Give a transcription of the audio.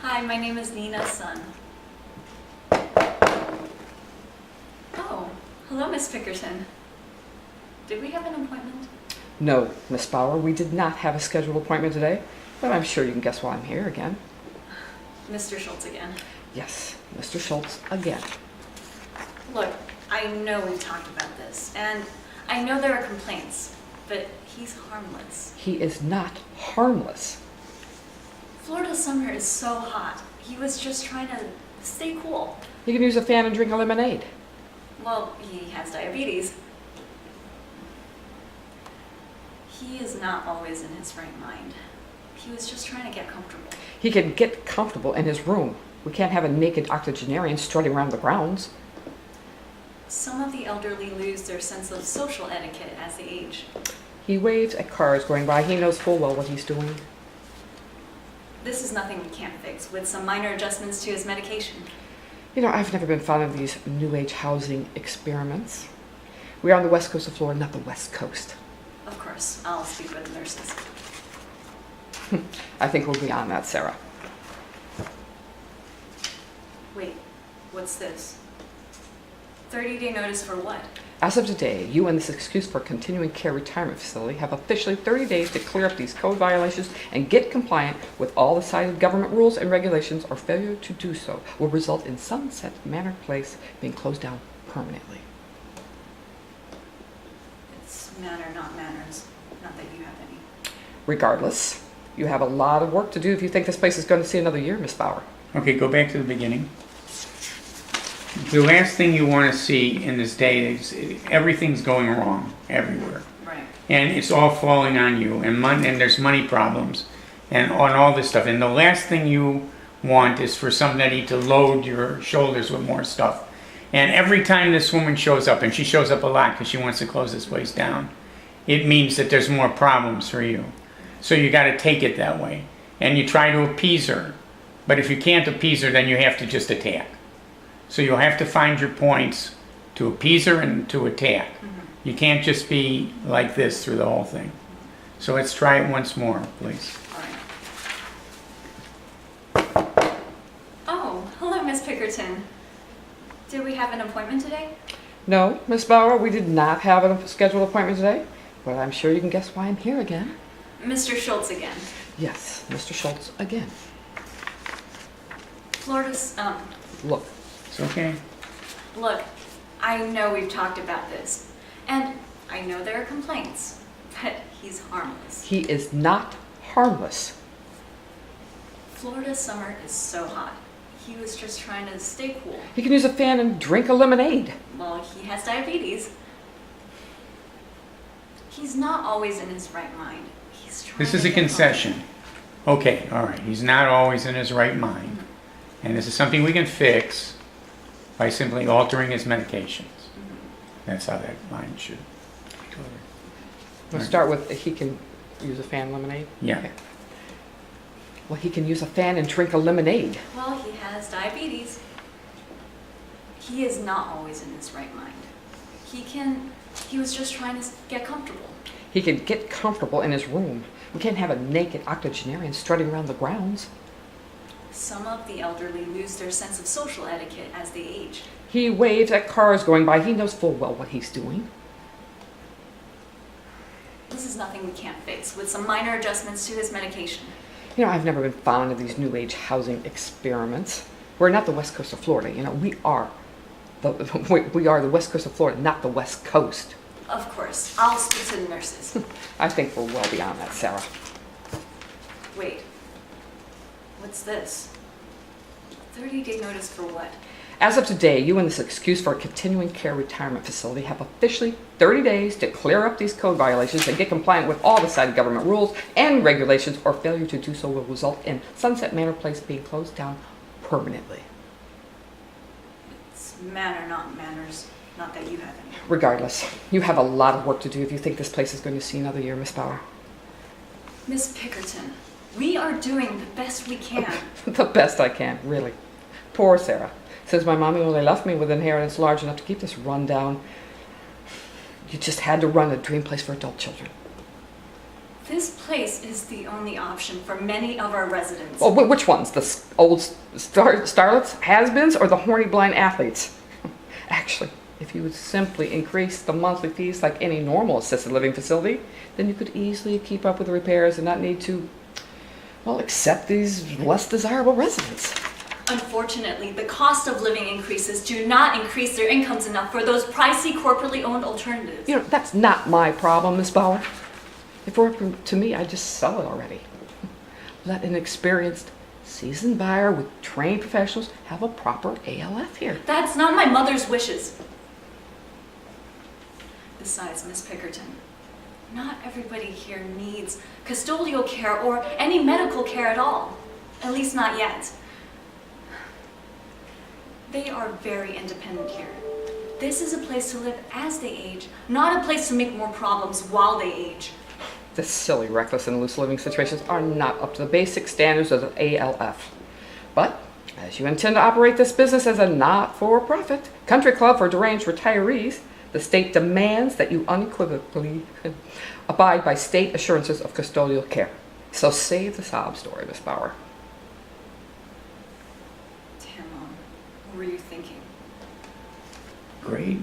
Hi, my name is NinaSun. Oh, hello, Miss Pickerton. Did we have an appointment? No, Miss Bauer, we did not have a scheduled appointment today, but I'm sure you can guess why I'm here again. Mr. Schultz again. Yes, Mr. Schultz again. Look, I know we've talked about this, and I know there are complaints, but he's harmless. He is not harmless. Florida summer is so hot. He was just trying to stay cool. He can use a fan and drink a lemonade. Well, he has diabetes. He is not always in his right mind. He was just trying to get comfortable. He can get comfortable in his room. We can't have a naked octogenarian strutting around the grounds. Some of the elderly lose their sense of social etiquette as they age. He waves at cars going by. He knows full well what he's doing. This is nothing we can't fix with some minor adjustments to his medication. You know, I've never been fond of these New Age housing experiments. We are on the west coast of Florida, not the west coast. Of course, I'll speak with the nurses. I think we'll be on that, Sarah. Wait, what's this? 30-day notice for what? As of today, you and this excuse for continuing care retirement facility have officially 30 days to clear up these code violations and get compliant with all the cited government rules and regulations, or failure to do so will result in Sunset Manor Place being closed down permanently. It's manner, not manners. Not that you have any. Regardless, you have a lot of work to do if you think this place is going to see another year, Miss Bauer. Okay, go back to the beginning. The last thing you want to see in this day is everything's going wrong everywhere. Right. And it's all falling on you, and there's money problems and on all this stuff. And the last thing you want is for somebody to load your shoulders with more stuff. And every time this woman shows up, and she shows up a lot because she wants to close this place down, it means that there's more problems for you. So you got to take it that way. And you try to appease her. But if you can't appease her, then you have to just attack. So you'll have to find your points to appease her and to attack. Mm-hmm. You can't just be like this through the whole thing. So let's try it once more, please. All right. Oh, hello, Miss Pickerton. Did we have an appointment today? No, Miss Bauer, we did not have a scheduled appointment today, but I'm sure you can guess why I'm here again. Mr. Schultz again. Yes, Mr. Schultz again. Florida's, Look. It's okay. Look, I know we've talked about this, and I know there are complaints, but he's harmless. He is not harmless. Florida summer is so hot. He was just trying to stay cool. He can use a fan and drink a lemonade. Well, he has diabetes. He's not always in his right mind. He's trying This is to a get concession. Okay, all right. He's not always in his right mind. Mm-hmm. And this is something we can fix by simply altering his medications. Mm-hmm. That's how that line should go. We'll start with he can use a fan lemonade. Yeah. Okay. Well, he can use a fan and drink a lemonade. Well, he has diabetes. He is not always in his right mind. He was just trying to get comfortable. He can get comfortable in his room. We can't have a naked octogenarian strutting around the grounds. Some of the elderly lose their sense of social etiquette as they age. He waves at cars going by. He knows full well what he's doing. This is nothing we can't fix with some minor adjustments to his medication. You know, I've never been fond of these New Age housing experiments. We're not the west coast of Florida. You know, we are the west coast of Florida, not the west coast. Of course, I'll speak to the nurses. I think we're well beyond that, Sarah. Wait, what's this? 30-day notice for what? As of today, you and this excuse for a continuing care retirement facility have officially 30 days to clear up these code violations and get compliant with all the cited government rules and regulations, or failure to do so will result in Sunset Manor Place being closed down permanently. It's manner, not manners. Not that you have any. Regardless, you have a lot of work to do if you think this place is going to see another year, Miss Bauer. Miss Pickerton, we are doing the best we can. The best I can, really. Poor Sarah. Since my mommy only left me with an inheritance large enough to keep this run down, you just had to run a dream place for adult children. This place is the only option for many of our residents. Well, which ones? The old starlets, has-beens, or the horny blind athletes? Actually, if you would simply increase the monthly fees like any normal assisted living facility, then you could easily keep up with the repairs and not need to, well, accept these less desirable residents. Unfortunately, the cost of living increases do not increase their incomes enough for those pricey corporately owned alternatives. You know, that's not my problem, Miss Bauer. If it were up to me, I'd just sell it already. Let an experienced, seasoned buyer with trained professionals have a proper ALF here. That's not my mother's wishes. Besides, Miss Pickerton, not everybody here needs custodial care or any medical care at all. At least not yet. They are very independent here. This is a place to live as they age, not a place to make more problems while they age. The silly, reckless, and loose living situations are not up to the basic standards of the ALF. But, as you intend to operate this business as a not-for-profit country club for deranged retirees, the state demands that you unequivocally abide by state assurances of custodial care. So save the sob story, Miss Bauer. Damn, Mom, what were you thinking? Great.